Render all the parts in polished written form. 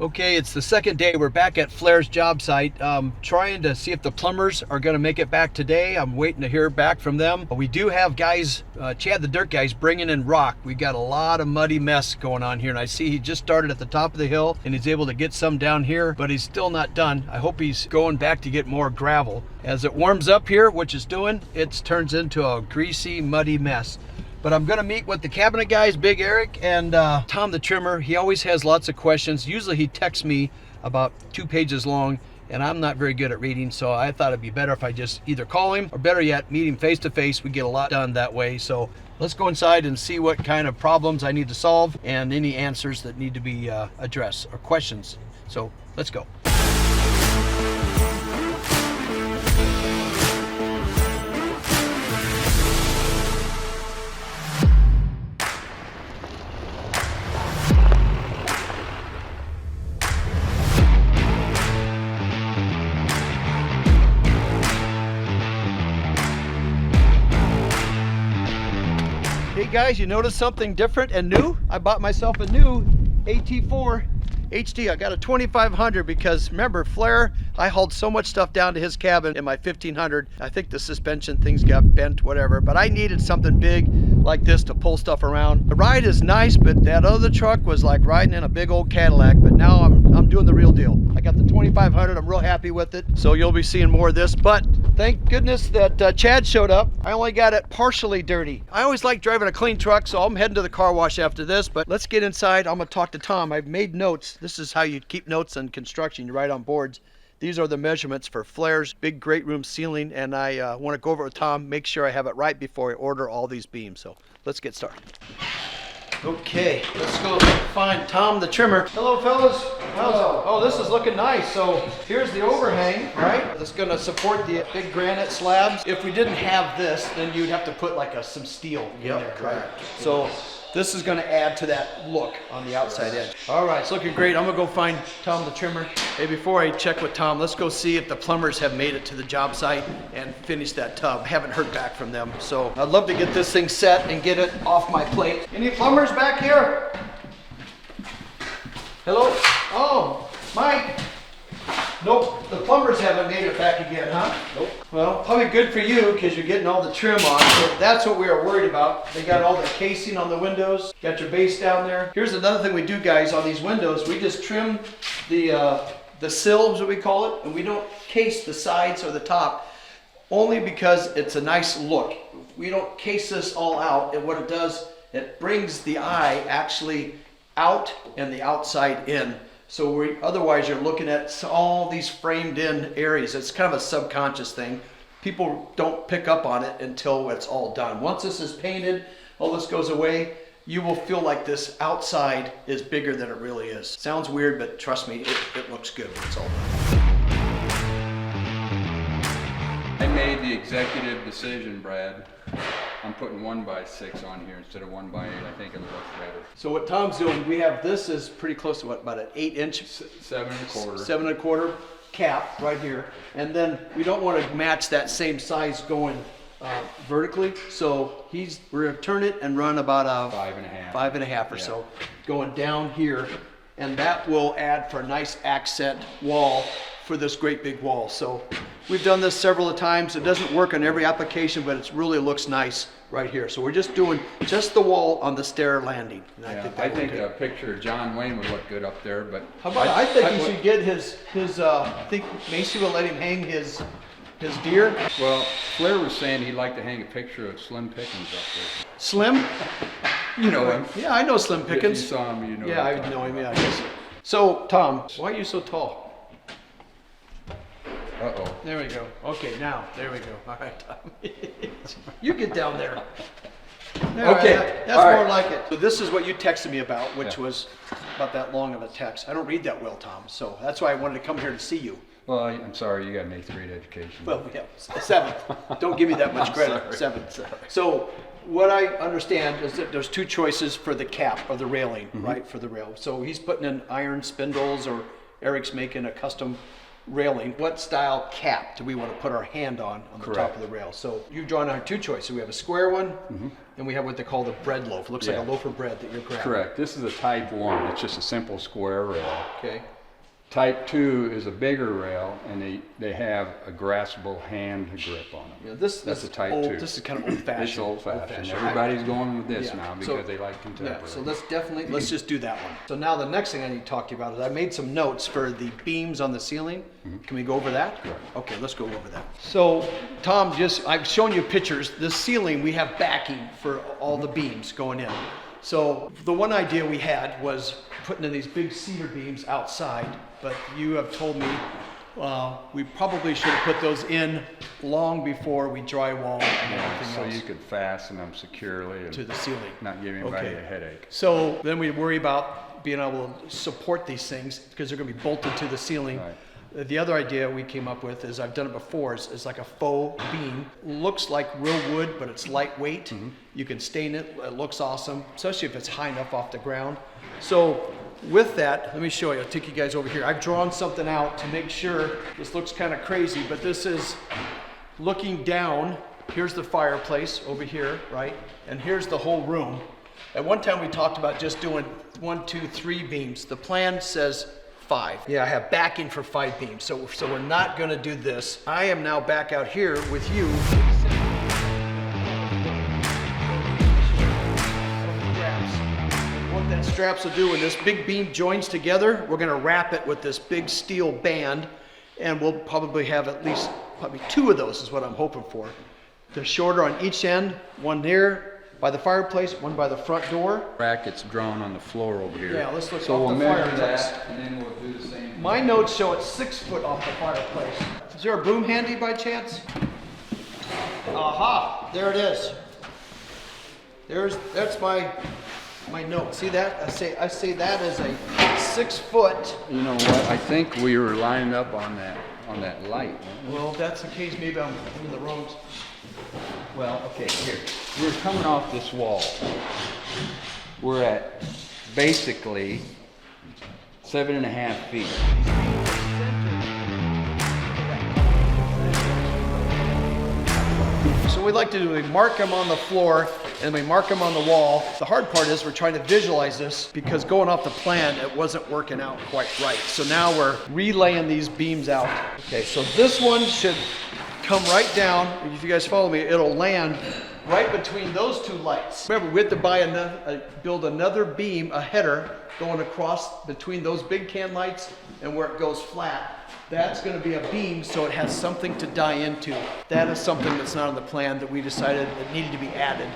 Okay, it's the second day. We're back at FLAIR'S job site, trying to see if the plumbers are going to make it back today. I'm waiting to hear back from them. We do have guys, Chad the Dirt Guys, bringing in rock. We got a lot of muddy mess going on here, and I see he just started at the top of the hill, and he's able to get some down here, but he's still not done. I hope he's going back to get more gravel. As it warms up here, which it's doing, it turns into a greasy, muddy mess. But I'm gonna meet with the cabinet guys, Big Eric and Tom the trimmer. He always has lots of questions. Usually he texts me about 2 pages long, and I'm not very good at reading, so I thought it'd be better if I just either call him or better yet, meet him face to face. We get a lot done that way. So let's go inside and see what kind of problems I need to solve and any answers that need to be addressed or questions. So let's go. Hey guys, you notice something different and new? I bought myself a new AT4 HD. I got a 2500 because remember, FLAIR, I hauled so much stuff down to his cabin in my 1500. I think the suspension things got bent, whatever, but I needed something big like this to pull stuff around. The ride is nice, but that other truck was like riding in a big old Cadillac, but now I'm doing the real deal. I got the 2500, I'm real happy with it. So you'll be seeing more of this, but thank goodness that Chad showed up. I only got it partially dirty. I always like driving a clean truck, so I'm heading to the car wash after this, but let's get inside. I'm gonna talk to Tom. I've made notes. This is how you keep notes on construction. You write on boards. These are the measurements for FLAIR'S big great room ceiling, and I want to go over it with Tom, make sure I have it right before I order all these beams. So let's get started. Okay, let's go find Tom the trimmer. Hello, fellas. Hello. Oh, this is looking nice. So here's the overhang, right? That's going to support the big granite slabs. If we didn't have this, then you'd have to put like some steel in there, right? So this is going to add to that look on the outside edge. All right, it's looking great. I'm going to go find Tom the trimmer. Hey, before I check with Tom, let's go see if the plumbers have made it to the job site and finish that tub. I haven't heard back from them, so I'd love to get this thing set and get it off my plate. Any plumbers back here? Hello? Oh, Mike. Nope, the plumbers haven't made it back again, huh? Nope. Well, probably good for you because you're getting all the trim on. So that's what we were worried about. They got all the casing on the windows. Got your base down there. Here's another thing we do, guys, on these windows. We just trim the sills, what we call it, and we don't case the sides or the top, only because it's a nice look. We don't case this all out, and what it does, it brings the eye actually out and the outside in. So otherwise you're looking at all these framed in areas. It's kind of a subconscious thing. People don't pick up on it until it's all done. Once this is painted, all this goes away, you will feel like this outside is bigger than it really is. Sounds weird, but trust me, it looks good when it's all done. I made the executive decision, Brad. I'm putting 1x6 on here instead of 1x8. I think it looks better. So what Tom's doing, we have this is pretty close to what, about an 8-inch? 7 1/4. 7 1/4 cap right here. And then we don't want to match that same size going vertically. So we're gonna turn it and run about a 5.5. 5.5 or so going down here. And that will add for a nice accent wall for this great big wall. So we've done this several times. It doesn't work on every application, but it really looks nice right here. So we're just doing just the wall on the stair landing. And Yeah, I think a picture of John Wayne would look good up there, but how about I think you should get his I think Macy will let him hang his deer. Well, FLAIR was saying he'd like to hang a picture of Slim Pickens up there. Slim? You know him. Yeah, I know Slim Pickens. If you saw him, you know. Yeah, I know him. Yeah, I guess. So Tom, why are you so tall? Uh-oh. There we go. Okay, now, there we go. All right, Tom. You get down there. Okay, that's more like it. So this is what you texted me about, which was about that long of a text. I don't read that well, Tom, so that's why I wanted to come here to see you. Well, I'm sorry, you got an 8th grade education. Well, yeah, 7th. Don't give me that much credit. 7th. So what I understand is that there's 2 choices for the cap or the railing, right, for the rail. So he's putting in iron spindles, or Eric's making a custom railing, what style cap do we want to put our hand on the top Correct. of the rail? So you've drawn out two choices. We have a square one, and we have what they call the bread loaf. It looks like a loaf of bread that you're grabbing. Correct. This is a type 1. It's just a simple square rail. Okay. Type 2 is a bigger rail, and they have a graspable hand grip on them. Yeah, That's a type 2. This is kind of old-fashioned. It's old-fashioned. Everybody's going with this Yeah. now So- because they like contemporary. Yeah, so let's just do that one. So now the next thing I need to talk to you about is I made some notes for the beams on the ceiling. Can we go over that? Correct. Okay, let's go over that. So Tom, I've shown you pictures. The ceiling, we have backing for all the beams going in. So the one idea we had was putting in these big cedar beams outside, but you have told me we probably should have put those in long before we drywall and everything so else you could fasten them securely and to the ceiling. not give anybody a headache. So then we worry about being able to support these things because they're going to be bolted to the ceiling. Right. The other idea we came up with is I've done it before. Is like a faux beam. Looks like real wood, but it's lightweight. You can stain it. It looks awesome, especially if it's high enough off the ground. So with that, let me show you. I'll take you guys over here. I've drawn something out to make sure. This looks kind of crazy, but this is looking down. Here's the fireplace over here, right? And here's the whole room. At one time we talked about just doing 1, 2, 3 beams. The plan says 5. Yeah, I have backing for 5 beams. So we're not gonna do this. I am now back out here with you. What that straps will do when this big beam joins together, we're gonna wrap it with this big steel band, and we'll probably have at least probably 2 of those is what I'm hoping for. They're shorter on each end, one there by the fireplace, one by the front door. Brackets drawn on the floor over here. Yeah, let's look so off we'll the measure fireplace. that, and then we'll do the same. My notes show it's 6 foot off the fireplace. Is there a broom handy by chance? Aha, there it is. That's my note. See that? I say that is a 6 foot. You know what? I think we were lining up on that light. Well, if that's the case, maybe I'm in the wrong. Well, okay, here. We're coming off this wall. We're at basically 7.5 feet. So we like to do, we mark them on the floor and we mark them on the wall. The hard part is we're trying to visualize this because going off the plan, it wasn't working out quite right. So now we're relaying these beams out. Okay, so this one should come right down. If you guys follow me, it'll land right between those 2 lights. Remember, we have to buy build another beam, a header, going across between those big can lights and where it goes flat. That's going to be a beam, so it has something to die into. That is something that's not on the plan that we decided that needed to be added.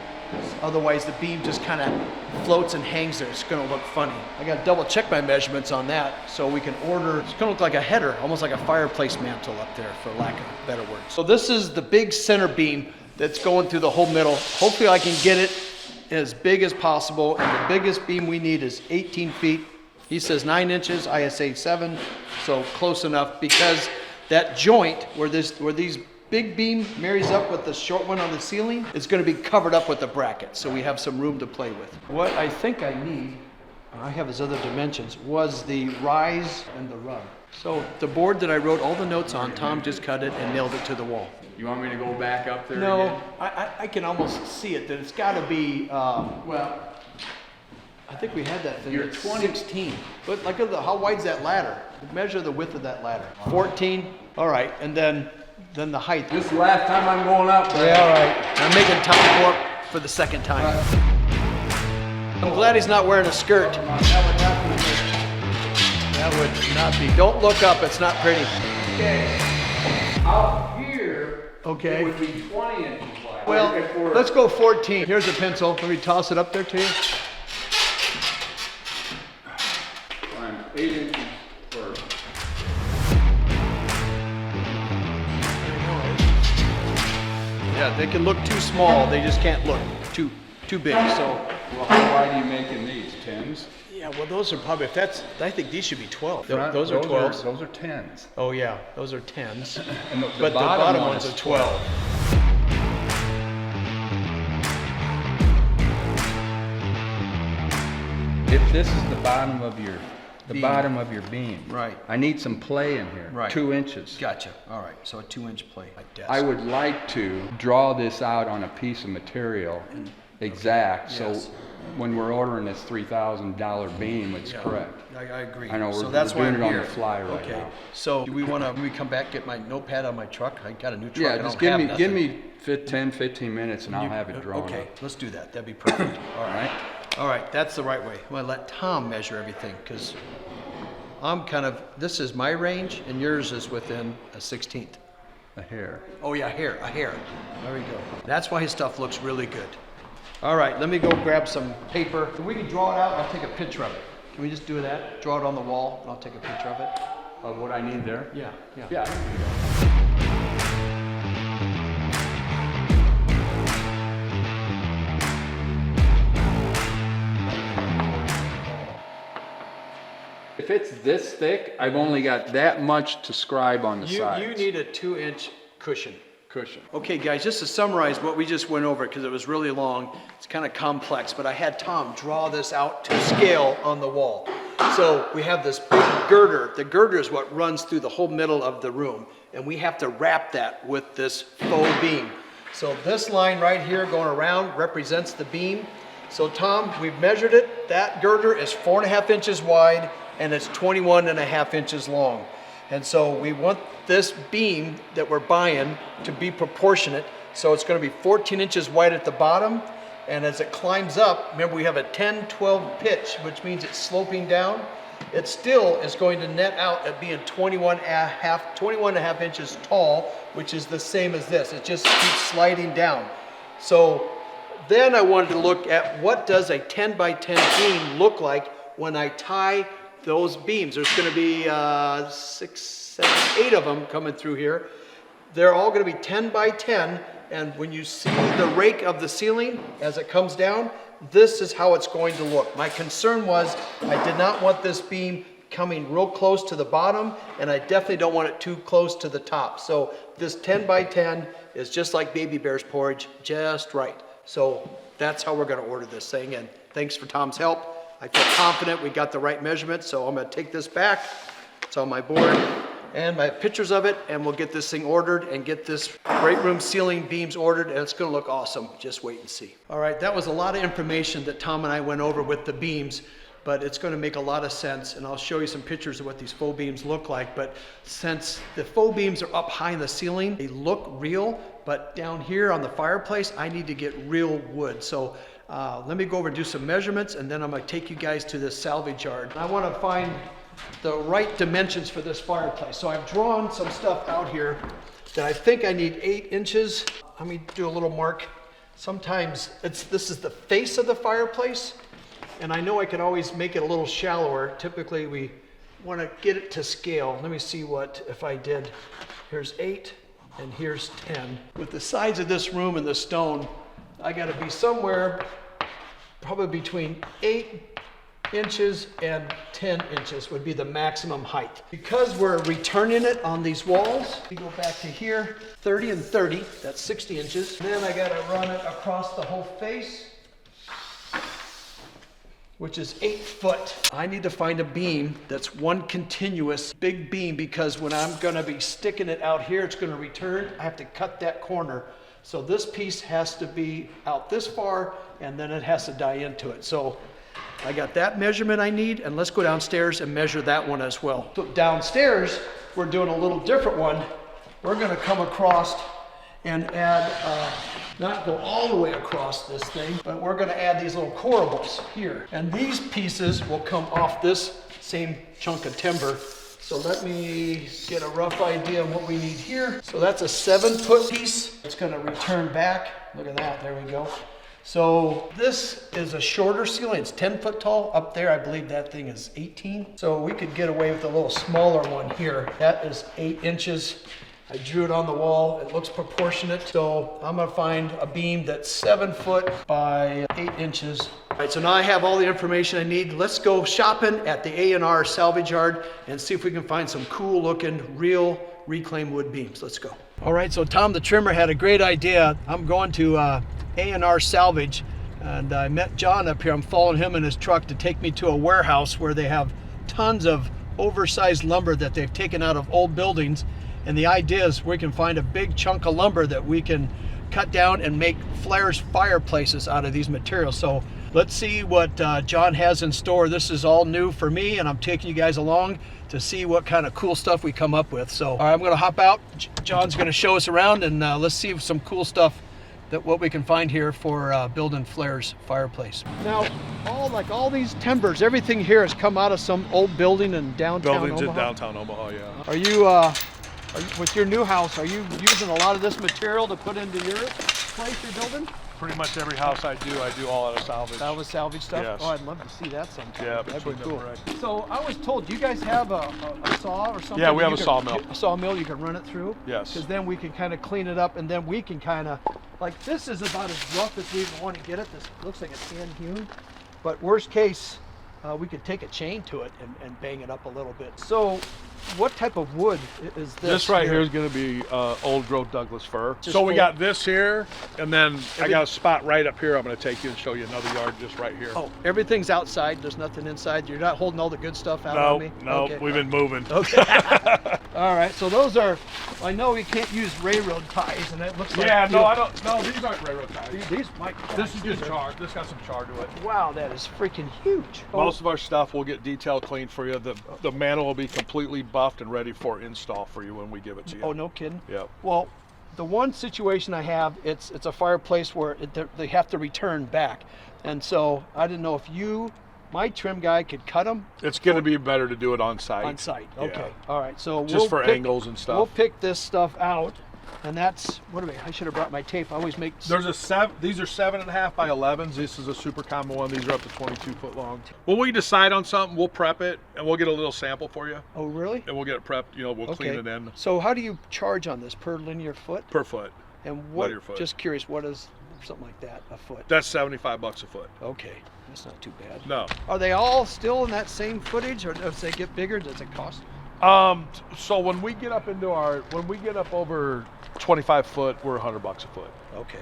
Otherwise, the beam just kind of floats and hangs there. It's going to look funny. I got to double check my measurements on that so we can order. It's going to look like a header, almost like a fireplace mantle up there, for lack of a better word. So this is the big center beam that's going through the whole middle. Hopefully, I can get it as big as possible. And the biggest beam we need is 18 feet. He says 9 inches, I say 7, so close enough, because that joint where these big beam marries up with the short one on the ceiling is going to be covered up with the bracket, so we have some room to play with. What I think I need, I have his other dimensions, was the rise and the rub. So the board that I wrote all the notes on, Tom just cut it and nailed it to the wall. You want me to go back up there No, again? I can almost see it, that it's got to be, well, I think we had that thing You're at 20. 16. But look at how wide's that ladder? Measure the width of that ladder. 14. All right, and then the height. This is the last time I'm going up. Yeah, all right. I'm making Tom go up for the second time. I'm glad he's not wearing a skirt. That would not be. Don't look up. It's not pretty. Okay. Out here, Okay. it would be 20 inches wide. Well, If we're- let's go 14. Here's a pencil. Let me toss it up there to you. I'm 8 inches first. Yeah, they can look too small. They just can't look too big. So, Well, how wide are you making these? 10s? yeah, well, those are probably, I think these should be 12. Not- Those are 12s. Those are 10s. Oh, yeah, those are 10s. And the But the bottom one ones is are 12. If this is the bottom of your the beam. bottom of your beam. Right. I need some play in here. Right. 2 inches. Gotcha. All right. So a 2-inch plate like that. I would like to draw this out on a piece of material exact, Yes. so when we're ordering this $3,000 beam, it's correct. I agree. I know So we're that's why doing I'm it on here. the fly right Okay. now. So do we want to, when we come back, get my notepad on my truck? I got a new truck. Yeah, I just don't have give nothing. me 10, 15 minutes and I'll have it drawn Okay, up. let's do that. That'd be perfect. All right. All right, that's the right way. I'm gonna let Tom measure everything because I'm kind of, this is my range and yours is within a 16th. A hair. Oh yeah, a hair. There we go. That's why his stuff looks really good. All right, let me go grab some paper. If we can draw it out, I'll take a picture of it. Can we just do that? Draw it on the wall and I'll take a picture of it? Of what I need there? Yeah. Yeah. If it's this thick, I've only got that much to scribe on the sides. You need a 2-inch cushion. Cushion. Okay guys, just to summarize what we just went over, because it was really long, it's kind of complex, but I had Tom draw this out to scale on the wall. So we have this big girder. The girder is what runs through the whole middle of the room, and we have to wrap that with this faux beam. So this line right here going around represents the beam. So Tom, we've measured it. That girder is 4.5 inches wide, and it's 21.5 inches long. And so we want this beam that we're buying to be proportionate. So it's going to be 14 inches wide at the bottom. And as it climbs up, remember we have a 10-12 pitch, which means it's sloping down. It still is going to net out at being 21.5 inches tall, which is the same as this. It just keeps sliding down. So then I wanted to look at what does a 10 by 10 beam look like when I tie those beams. There's going to be 6, 7, 8 of them coming through here. They're all going to be 10 by 10, and when you see the rake of the ceiling as it comes down, this is how it's going to look. My concern was I did not want this beam coming real close to the bottom, and I definitely don't want it too close to the top. So this 10 by 10 is just like Baby Bear's porridge, just right. So that's how we're going to order this thing, and thanks for Tom's help. I feel confident we got the right measurement, so I'm going to take this back. It's on my board, and I have pictures of it, and we'll get this thing ordered and get this great room ceiling beams ordered, and it's going to look awesome. Just wait and see. All right, that was a lot of information that Tom and I went over with the beams, but it's going to make a lot of sense, and I'll show you some pictures of what these faux beams look like. But since the faux beams are up high in the ceiling, they look real, but down here on the fireplace, I need to get real wood. So let me go over and do some measurements, and then I'm going to take you guys to this salvage yard. I want to find the right dimensions for this fireplace. So I've drawn some stuff out here that I think I need 8 inches. Let me do a little mark. Sometimes this is the face of the fireplace, and I know I can always make it a little shallower. Typically we want to get it to scale. Let me see what if I did. Here's 8 and here's 10. With the sides of this room and the stone, I got to be somewhere probably between 8 inches and 10 inches would be the maximum height. Because we're returning it on these walls, we go back to here, 30 and 30, that's 60 inches. Then I got to run it across the whole face, which is 8 foot. I need to find a beam that's one continuous big beam, because when I'm going to be sticking it out here, it's going to return. I have to cut that corner. So this piece has to be out this far, and then it has to die into it. So I got that measurement I need, and let's go downstairs and measure that one as well. So downstairs, we're doing a little different one. We're going to come across and add, not go all the way across this thing, but we're going to add these little corables here. And these pieces will come off this same chunk of timber. So let me get a rough idea of what we need here. So that's a 7-foot piece. It's going to return back. Look at that. There we go. So this is a shorter ceiling. It's 10 foot tall. Up there, I believe that thing is 18. So we could get away with a little smaller one here. That is 8 inches. I drew it on the wall. It looks proportionate. So I'm going to find a beam that's 7 foot by 8 inches. All right, so now I have all the information I need. Let's go shopping at the A&R salvage yard and see if we can find some cool looking real reclaimed wood beams. Let's go. All right, so Tom the trimmer had a great idea. I'm going to A&R salvage, and I met John up here. I'm following him in his truck to take me to a warehouse where they have tons of oversized lumber that they've taken out of old buildings, and the idea is we can find a big chunk of lumber that we can cut down and make FLAIR'S fireplaces out of these materials. So let's see what John has in store. This is all new for me, and I'm taking you guys along to see what kind of cool stuff we come up with. So all right, I'm going to hop out. John's going to show us around, and let's see some cool stuff that what we can find here for building FLAIR'S fireplace. Now, all these timbers, everything here has come out of some old building in downtown Buildings Omaha. in downtown Omaha, yeah. Are you, with your new house, are you using a lot of this material to put into your place you're building? Pretty much every house I do all out of salvage. That was salvage stuff? Yes. Oh, I'd love to see that sometime. Yeah, that'd be between cool. them, right. So I was told you guys have a saw or something? Yeah, we that have you a can- sawmill. A sawmill you can run it through? Yes. Because then we can kind of clean it up, and then we can kind of, like, this is about as rough as we even want to get it. This looks like it's hand hewn, but worst case, we could take a chain to it and bang it up a little bit. So what type of wood is this? This right here is going to be old growth Douglas fir. Just So we full- got this here, and then I got a spot right up here. I'm going to take you and show you another yard just right here. Oh, everything's outside. There's nothing inside. You're not holding all the good stuff out on me? No, Okay. we've been moving. Okay. All right, so those are, I know we can't use railroad ties, and it looks like. Yeah, no, I don't. No, these aren't railroad ties. These might. This is just char. This got some char to it. Wow, that is freaking huge. Most of our stuff will get detail cleaned for you. The mantle will be completely buffed and ready for install for you when we give it to you. Oh, no kidding. Yep. Well, the one situation I have, it's a fireplace where they have to return back, and so I didn't know if my trim guy could cut them It's going to be better to do it on site. on site. Yeah. Okay. All right. So Just for angles and stuff. We'll pick this stuff out, and that's I should have brought my tape. I always make. There's a these are 7.5 by 11s. This is a super common one. These are up to 22 foot long. When we decide on something, we'll prep it and we'll get a little sample for you. Oh, really? And we'll get it prepped. We'll clean it in So how do you charge on this per linear foot? per foot. And what? linear foot. Just curious, what is something like that a foot? That's $75 a foot. Okay, that's not too bad. No. Are they all still in that same footage, or as they get bigger, does it cost? So when we get up over 25 foot, we're $100 a foot, Okay.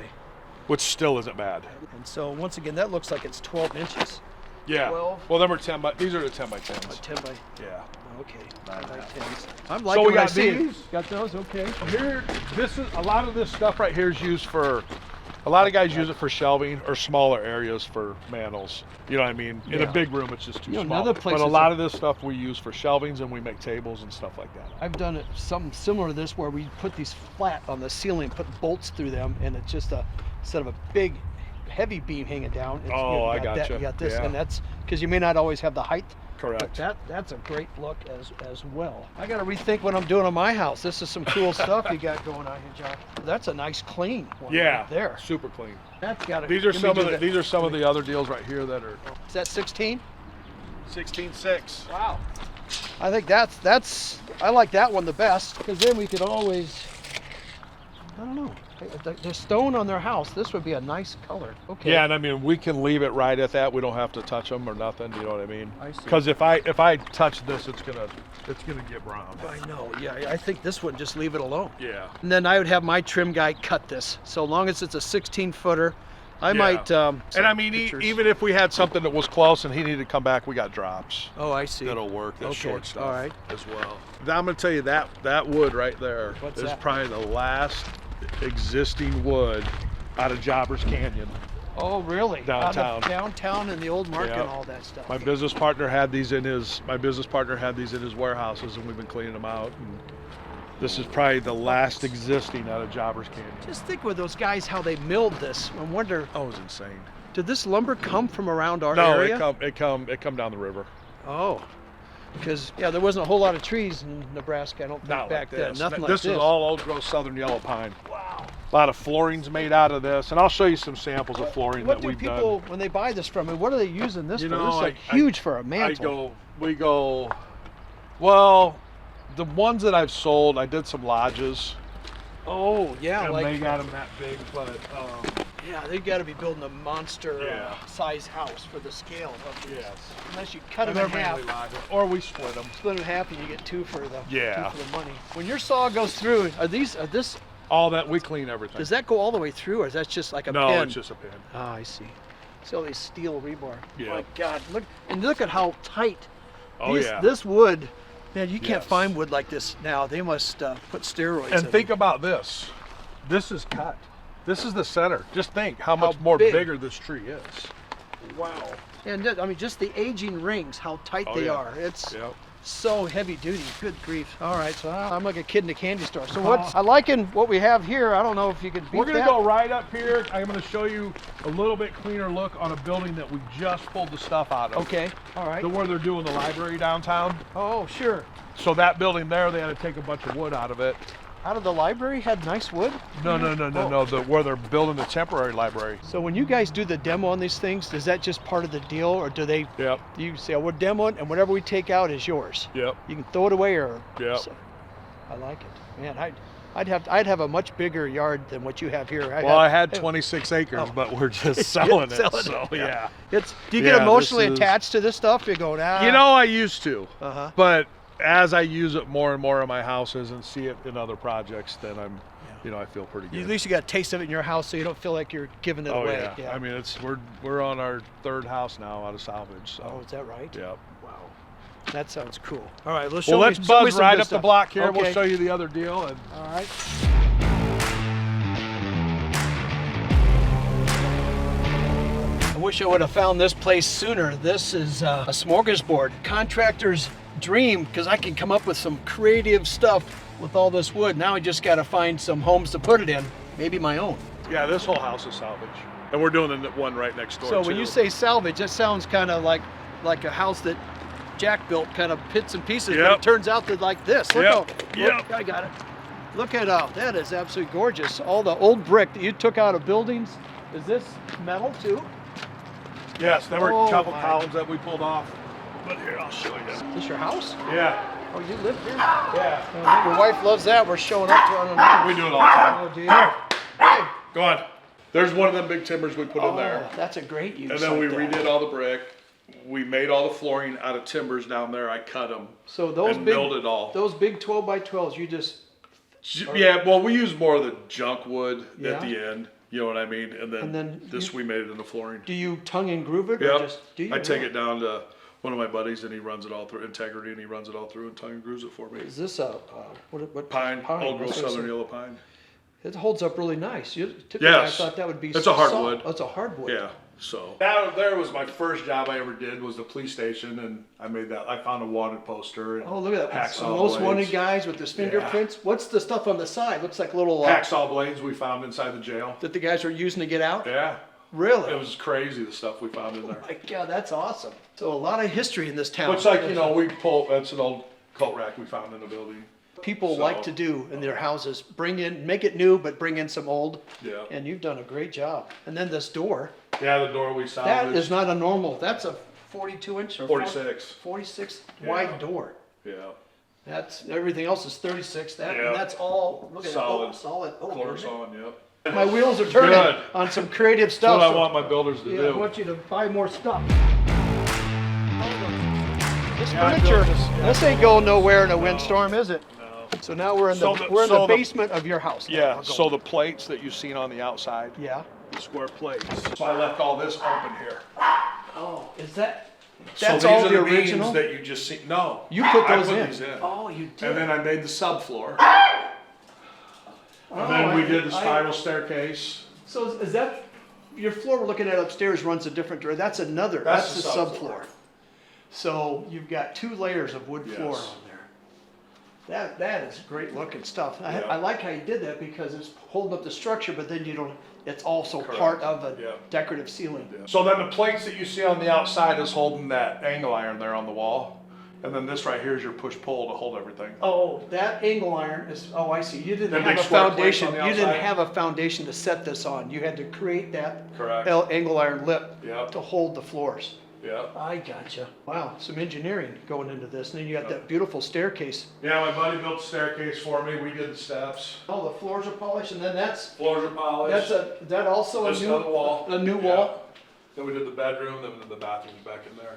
which still isn't bad. And so once again, that looks like it's 12 inches. Yeah. 12. Well, them are 10 by. These are the 10 by 10s. 10 by. Yeah. Okay. 9 10 by and a half. 10s. I'm liking So we what I got see. these. Got those. Okay. Here, this is a lot of this stuff right here is used for. A lot of guys use it for shelving or smaller areas for mantles. You know what I mean? In Yeah. a big room, it's just too small. another But place a is lot of this stuff we use for shelvings, and we make tables and stuff like that. I've done it something similar to this where we put these flat on the ceiling, put bolts through them, and it's just instead of a big, heavy beam hanging down. It's, Oh, I you got that, gotcha. you got this, Yeah. and that's because you may not always have the height. Correct. But that's a great look as well. I got to rethink what I'm doing on my house. This is some cool stuff you got going on here, John. That's a nice clean one Yeah. right there. Super clean. That's got to. These are some of the other deals right here that are Is that 16? 16.6. Wow. I think that's I like that one the best, because then we could always, I don't know, the stone on their house, this would be a nice color. Okay. Yeah, and I mean we can leave it right at that. We don't have to touch them or nothing. You know what I mean? I see. Because if I touch this, it's gonna get brown. I know. Yeah, I think this one just leave it alone. Yeah. And then I would have my trim guy cut this. So long as it's a 16 footer, I Yeah. might. And I mean, pictures. even if we had something that was close and he needed to come back, we got drops. Oh, I see. That'll work. That's Okay, short stuff all right. as well. Now, I'm gonna tell you that wood right there What's is that? probably the last existing wood out of Jobbers Canyon. Oh, really? Downtown. Out of downtown and the old market Yeah. and all that stuff. My business partner had these in his warehouses, and we've been cleaning them out. And this is probably the last existing out of Jobbers Canyon. Just think with those guys how they milled this. I wonder, Oh, it was insane. did this lumber come from around our No, area? it come down the river. Oh, because there wasn't a whole lot of trees in Nebraska. I don't think Not back like then. this. Nothing like This this. is all old growth southern yellow pine. Wow. A lot of floorings made out of this, and I'll show you some samples of flooring What that do we've people done. when they buy this from me? What are they using this You for? know, This is like I- huge for a mantle. Well, the ones that I've sold, I did some lodges, Oh yeah, and like they got them that big, but yeah, they got to be building a monster Yeah. size house for the scale of these. yes. Unless you cut And them they're in half. mainly lodges, or we split them. Split it in half and you get two for the Yeah. two for the money. When your saw goes through, are this All that, we clean everything. does that go all the way through, or is that just like a no, pin? it's just a pin. Ah, I see. See all these steel rebar. Yeah. My God, look at how tight Oh yeah. This wood, man, you can't Yes. find wood like this now. They must put steroids And in think it. about this. This is cut. This is the center. Just think how How much more big. bigger this tree is. Wow. And I mean, just the aging rings, how tight Oh, they yeah. are. It's Yep. so heavy duty. Good grief. All right, so I'm like a kid in a candy store. So I liking what we have here. I don't know if you could beat We're gonna that. go right up here. I'm gonna show you a little bit cleaner look on a building that we just pulled the stuff out of. Okay, all right. The where they're doing the library downtown. Oh, sure. So that building there, they had to take a bunch of wood out of it. Out of the library had nice wood? No. Oh. Where they're building the temporary library. So when you guys do the demo on these things, is that just part of the deal, or do they? Yep. You say, oh, we're demoing, and whatever we take out is yours. Yep. You can throw it away, or. Yep. So, I like it, man. I'd have a much bigger yard than what you have here. I had 26 acres, Oh. but we're just selling it. Selling So it, yeah. It's. Do you Yeah, get this emotionally is- attached to this stuff? You go, nah. You know, I used to, Uh-huh. but as I use it more and more in my houses and see it in other projects, then I feel pretty good. At least you got a taste of it in your house, so you don't feel like you're giving it Oh away. yeah. I mean, we're on our third house now out of salvage. So. Oh, is that right? Yep. Wow. That sounds cool. All right, let's Well, show let's me, show me buzz some right good up the stuff. block here. We'll Okay. show you the other deal. And All right. I wish I would have found this place sooner. This is a smorgasbord, contractor's dream, because I can come up with some creative stuff with all this wood. Now I just got to find some homes to put it in, maybe my own. yeah, this whole house is salvage, and we're doing the one right next door. So when too. you say salvage, that sounds kind of like a house that Jack built, kind of bits and pieces, but Yep. it turns out that like this. Look Yep. how, Yep. look, I got it. Look at that is absolutely gorgeous. All the old brick that you took out of buildings. Is this metal too? yes, there were Oh, a couple my. columns that we pulled off. But here, I'll show you. Is this your house? Yeah, Oh, you live here? yeah. Oh, your wife loves that. We're showing up to her. We do it all the time. Oh, do you? Hey. Go on. There's one of them big timbers we put in there. Oh, that's a great use. And then we like that. redid all the brick. We made all the flooring out of timbers down there. I cut them. So those and big, milled it all. those big 12 by 12s, you just. Yeah, well, we use more of the junk wood Yeah. at the end. You know what I mean? And And then then this we made it into flooring. Do you tongue and groove it, or Yep. just do you? I take really? it down to one of my buddies, and he runs it all through Integrity, and he runs it all through and tongue and grooves it for me. Is this a what Pine, old growth That's what I southern said. yellow pine. It holds up really nice. Typically, Yes. I thought that would be. It's a hardwood. Oh, it's a hardwood. Yeah. So that there was my first job I ever did was the police station, and I made that. I found a wanted poster. And Oh, look at that! Hacksaw Most blades. wanted guys with his fingerprints. What's the stuff on the side? Looks like little Hacksaw blades we found inside the jail. that the guys were using to get out. Yeah. Really? It was crazy the stuff we found in there. My God, that's awesome. So a lot of history in this town. Looks like, you know, we pull, that's an old coat rack we found in the building. People So- like to do in their houses. Make it new, but bring in some old. Yeah. And you've done a great job. And then this door. Yeah, the door we That salvaged. is not a normal. That's a 42 inch or 46. 46 Yeah. wide door. Yeah. That's everything else is 36. That Yeah. and that's all look at Solid. that. Oh, solid. Oh, Floors goodness. on, yep. My wheels are turning Good. on some creative That's stuff. what I so- want my builders to Yeah, I do. want you to buy more stuff. This Yeah, I furniture, built this ain't going nowhere in a windstorm, is it? No. So now we're in So the the- so the- basement of your house. now. Yeah, I'll go. so the plates that you've seen on the outside, Yeah. square plates. So I left all this open here. Oh, is that? So That's these all are the the original. beams that you just see. No. You put those I put in. these in. Oh, you did. And then I made the subfloor. Oh, And then we did the I- spiral staircase. So is that your floor we're looking at upstairs runs a different direction? That's another. That's That's the the subfloor. subfloor. So you've got 2 layers of wood floor Yes. on there. That is great looking stuff. Yeah. I like how you did that because it's holding up the structure, but then you don't. It's also Correct. part of a Yeah. decorative ceiling. So then the plates that you see on the outside is holding that angle iron there on the wall. And then this right here is your push-pull to hold everything. Oh, that angle iron is. Oh, I see. You didn't Them have big a square plates foundation. on the You didn't outside? have a foundation to set this on. You had to create that Correct. angle iron lip Yep. to hold the floors. Yeah. I gotcha. Wow, some engineering going into this. And then you got that beautiful staircase. Yeah, my buddy built the staircase for me. We did the steps. Oh, the floors are polished, and then that's Floors are polished. that also This a new other wall. A new Yeah. wall. Then we did the bedroom, then we did the bathrooms back in there.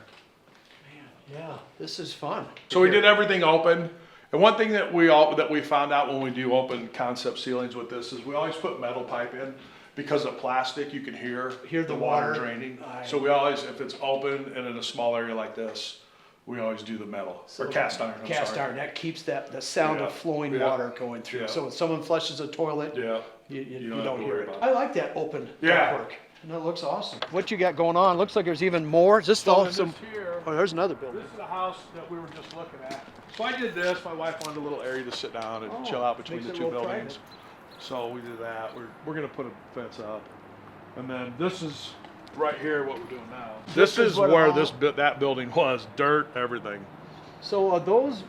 Yeah, this is fun. So we did everything open. And one thing that we found out when we do open concept ceilings with this is we always put metal pipe in because of plastic. You can hear Hear the water water. draining. Aye. So we always, if it's open and in a small area like this, we always do the metal, So or cast iron. I'm Cast sorry. iron, that keeps the sound Yeah. of flowing Yeah. water going through. Yeah. So when someone flushes a toilet, Yeah. you don't have don't to hear worry it. about I like that open Yeah. ductwork. And it looks awesome. What you got going on? Looks like there's even more. Is this So all then some? this here, Oh, there's another building. this is the house that we were just looking at. So I did this. My wife wanted a little area to sit down and Oh, chill out between makes the it a two little buildings. So we did that. We're gonna put a fence up, and then this is right here what we're doing now. This is what where all- that building was, dirt, everything. So are those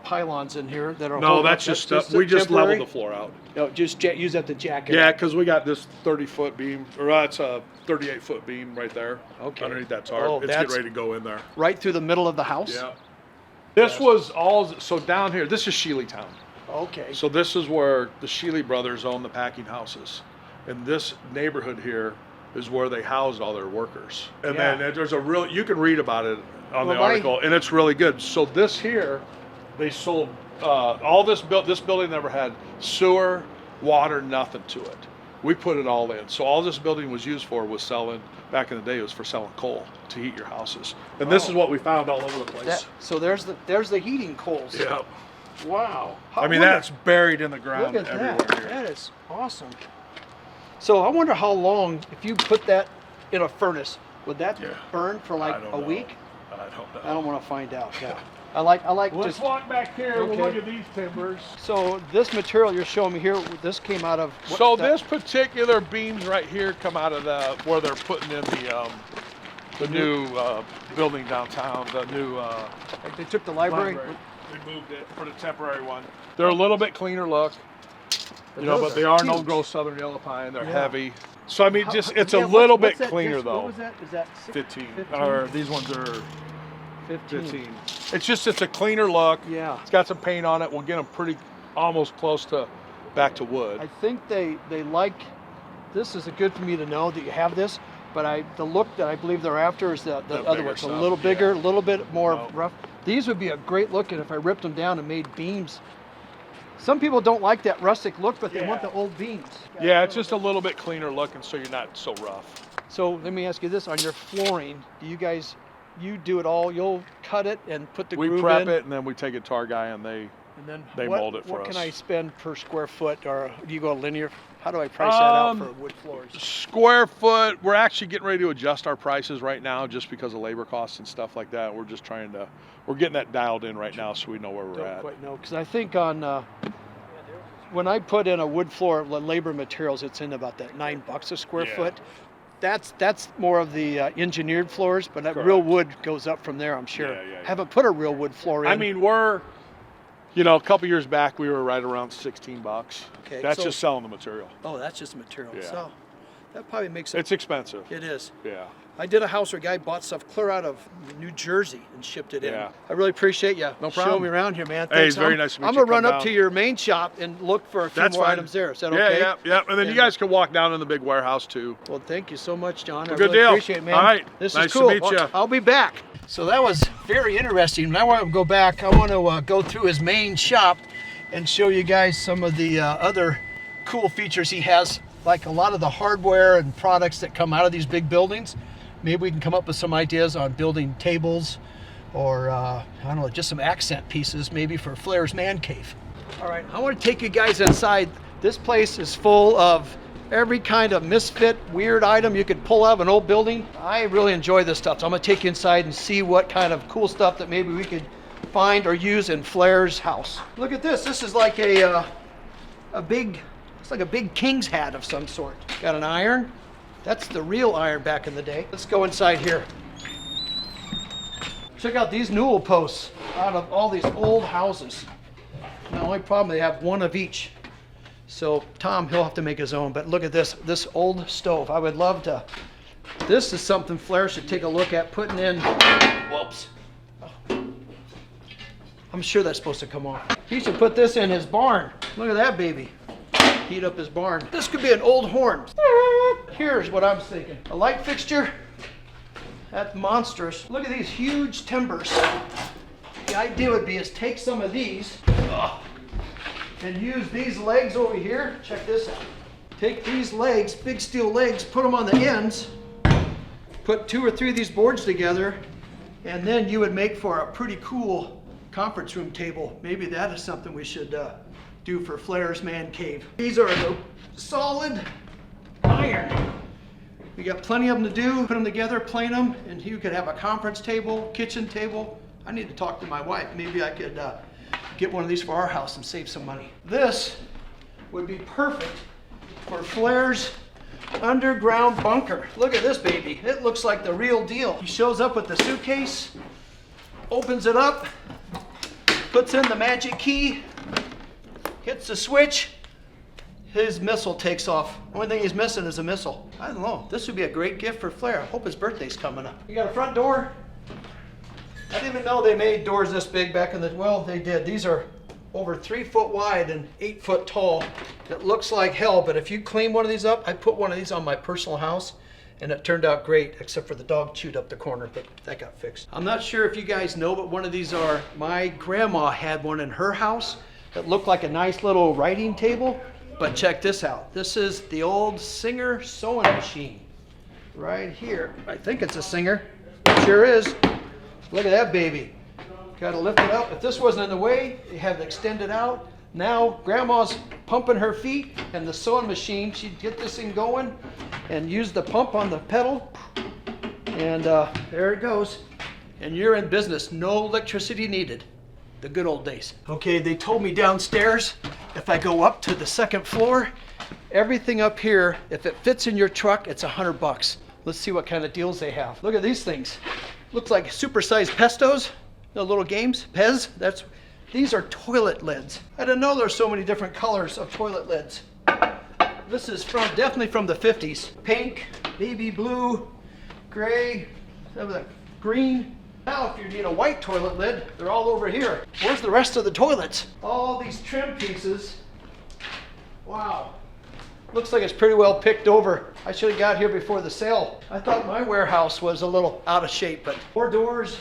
pylons in here that are? No, holding that's up- just stuff. the We just temporary? leveled the floor out. No, just use that to jack it. Yeah, up. because we got this 30-foot beam, or it's a 38-foot beam right there. Okay. Underneath that tarp. Oh, It's that's- getting ready to go in there. Right through the middle of the house. Yeah. This was all, so down here, this is Sheely Town. Okay. So this is where the Sheely brothers own the packing houses. And this neighborhood here is where they housed all their workers. And Yeah. then there's a real, you can read about it on Well, the article, and it's really good. So this here, they sold, all this building never had sewer, water, nothing to it. We put it all in. So all this building was used for was selling, back in the day, it was for selling coal to heat your houses. And this Oh. is what we found all over the place. So there's the heating coals. Yeah. Wow. I mean, that's buried in the ground Look at everywhere that. here. That is awesome. So I wonder how long, if you put that in a furnace, would that Yeah. burn for like I don't a know. week? I don't know. I don't want to find out. Yeah. I like Let's just. walk back here. Okay. We'll look at these timbers. So this material you're showing me here, this came out of. what- So that- this particular beams right here come out of where they're putting in the new building downtown. The new like they took the library. They moved it for the temporary one. They're a little bit cleaner look, But you know, those but they are are no huge. go Southern Yellow Pine. They're Yeah. heavy. So I mean, just it's Yeah, a little what's bit that cleaner disc? though. What was that? Is that 15. 15? Or these ones are 15. 15. It's a cleaner look. Yeah. It's got some paint on it. We'll get them pretty almost close to back to wood. I think they like. This is good for me to know that you have this, but the look that I believe they're after is the The other bigger one. It's a stuff, little bigger, a yeah. little bit more No. rough. These would be a great looking if I ripped them down and made beams. Some people don't like that rustic look, but they want Yeah. the old beams. Yeah, it's just a little bit cleaner looking, so you're not so rough. So let me ask you this: on your flooring, do you guys, you do it all? You'll cut it and put the We groove prep in, it and then we take it to our guy and they. and then they what, mold it for what can us. I spend per square foot, or do you go linear? How do I price that out for wood floors? Square foot, we're actually getting ready to adjust our prices right now just because of labor costs and stuff like that. We're just we're getting that dialed in right now so we know where we're Don't at. quite know, because I think on when I put in a wood floor, the labor materials, it's in about that $9 a square Yeah. foot. That's more of the engineered floors, but that Correct. real wood goes up from there, I'm sure. Yeah, yeah. Haven't put a real wood floor in. I mean, a couple years back we were right around $16. Okay, That's so- just selling the material. oh, that's just material. Yeah. So that probably makes it. It's expensive. It is. Yeah. I did a house where a guy bought stuff clear out of New Jersey and shipped it in. Yeah. I really appreciate you No showing problem. me around here, man. Hey, Thanks. it's very nice to meet I'm you. gonna run Come up to down. your main shop and look for a few That's more fine. items there. Is that Yeah, okay? yeah. And then you And, guys can walk down in the big warehouse too. Well, thank you so much, John. I Good really deal. appreciate it, man. All right. This Nice is to cool. meet ya. I'll be back. So that was very interesting. Now I want to go back. I want to go through his main shop and show you guys some of the other cool features he has, like a lot of the hardware and products that come out of these big buildings. Maybe we can come up with some ideas on building tables or, I don't know, just some accent pieces maybe for FLAIR'S Man Cave. All right, I want to take you guys inside. This place is full of every kind of misfit, weird item you could pull out of an old building. I really enjoy this stuff. So I'm gonna take you inside and see what kind of cool stuff that maybe we could find or use in FLAIR'S house. Look at this. This is like a big, it's like a big king's hat of some sort. Got an iron. That's the real iron back in the day. Let's go inside here. Check out these newel posts out of all these old houses. The only problem, they have one of each. So Tom, he'll have to make his own, but look at this old stove. I would love to, this is something FLAIR should take a look at putting in, whoops. I'm sure that's supposed to come off. He should put this in his barn. Look at that baby. Heat up his barn. This could be an old horn. Here's what I'm thinking. A light fixture, that's monstrous. Look at these huge timbers. The idea would be is take some of these and use these legs over here. Check this out. Take these legs, big steel legs, put them on the ends, put 2 or 3 of these boards together, And then you would make for a pretty cool conference room table. Maybe that is something we should do for FLAIR'S Man Cave. These are the solid iron. We got plenty of them to do. Put them together, plane them, and you could have a conference table, kitchen table. I need to talk to my wife. Maybe I could get one of these for our house and save some money. This would be perfect for FLAIR'S underground bunker. Look at this baby. It looks like the real deal. He shows up with the suitcase, opens it up, puts in the magic key, hits the switch, his missile takes off. Only thing he's missing is a missile. I don't know. This would be a great gift for Flair. I hope his birthday's coming up. You got a front door. I didn't even know they made doors this big back in the, well, they did. These are over 3 foot wide and 8 foot tall. It looks like hell, but if you clean one of these up, I put one of these on my personal house and it turned out great, except for the dog chewed up the corner, but that got fixed. I'm not sure if you guys know what one of these are. My grandma had one in her house that looked like a nice little writing table. But check this out. This is the old Singer sewing machine right here. I think it's a Singer. It sure is. Look at that baby. Got to lift it up. If this wasn't in the way, you have it extended out. Now grandma's pumping her feet and the sewing machine, she'd get this thing going and use the pump on the pedal. And there it goes. And you're in business. No electricity needed. The good old days. Okay, they told me downstairs, if I go up to the second floor, everything up here, if it fits in your truck, it's $100. Let's see what kind of deals they have. Look at these things. Looks like supersized pestos, the little games, Pez. These are toilet lids. I didn't know there's so many different colors of toilet lids. This is definitely from the 50s. Pink, baby blue, gray, green. Now, if you need a white toilet lid, they're all over here. Where's the rest of the toilets? All these trim pieces. Wow. Looks like it's pretty well picked over. I should have got here before the sale. I thought my warehouse was a little out of shape, but more doors.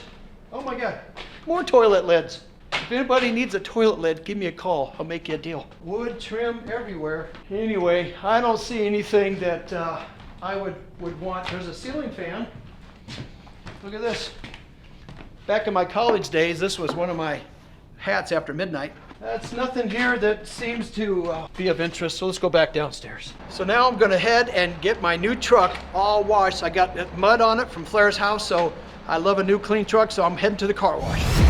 Oh my God, more toilet lids. If anybody needs a toilet lid, give me a call. I'll make you a deal. Wood trim everywhere. Anyway, I don't see anything that I would want. There's a ceiling fan. Look at this. Back in my college days, this was one of my hats after midnight. That's nothing here that seems to be of interest, so let's go back downstairs. So now I'm gonna head and get my new truck all washed. I got mud on it from FLAIR'S house, so I love a new clean truck, so I'm heading to the car wash.